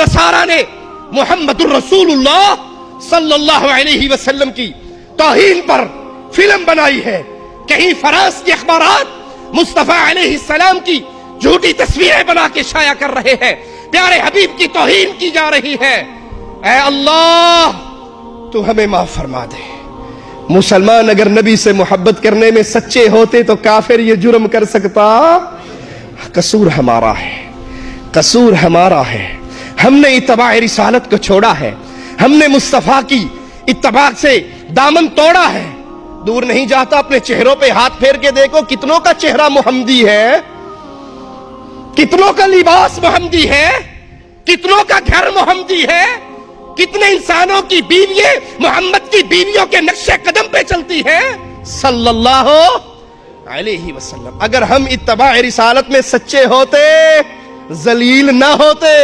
नसारा ने मुहम्मदुर रसूलुल्लाह सल्लल्लाहु अलैहि वसल्लम की तौहीन पर फिल्म बनाई है। कहीं फ्रांस के अखबारात मुस्तफा अलैहि सलाम की झूठी तस्वीरें बना के शाया कर रहे हैं, प्यारे हबीब की तौहीन की जा रही है। ऐ अल्लाह तू हमें माफ फरमा दे। मुसलमान अगर नबी से मोहब्बत करने में सच्चे होते तो काफिर ये जुर्म कर सकता? कसूर हमारा है, कसूर हमारा है। हमने इत्तबा रिसालत को छोड़ा है, हमने मुस्तफा की इत्तबा से दामन तोड़ा है। दूर नहीं जाता, अपने चेहरों पे हाथ फेर के देखो, कितनों का चेहरा मोहम्मदी है, कितनों का लिबास मोहम्मदी है, कितनों का घर मोहम्मदी है, कितने इंसानों की बीवियां मोहम्मद की बीवियों के नक्शे कदम पे चलती है सल्लल्लाहु अलैहि वसल्लम। अगर हम इत्तबा रिसालत में सच्चे होते, जलील ना होते।